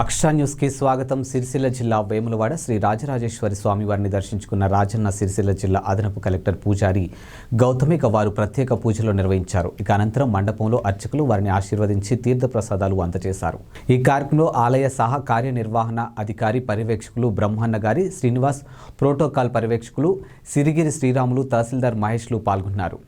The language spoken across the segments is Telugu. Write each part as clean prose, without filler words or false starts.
అక్షర న్యూస్ కి స్వాగతం. సిరిసిల్ల జిల్లా వేములవాడ శ్రీ రాజరాజేశ్వరి స్వామి వారిని దర్శించుకున్న రాజన్న సిరిసిల్ల జిల్లా అదనపు కలెక్టర్ పూజారి గౌతమిక వారు ప్రత్యేక పూజలు నిర్వహించారు. ఇక అనంతరం మండపంలో అర్చకులు వారిని ఆశీర్వదించి తీర్థప్రసాదాలు అందజేశారు. ఈ కార్యక్రమంలో ఆలయ సహా కార్యనిర్వహణ అధికారి పర్యవేక్షకులు బ్రహ్మన్న గారి శ్రీనివాస్, ప్రోటోకాల్ పర్యవేక్షకులు సిరిగిరి శ్రీరాములు, తహసీల్దార్ మహేష్లు పాల్గొన్నారు.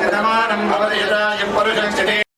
शतमानं भवति यदा यं पुरुषं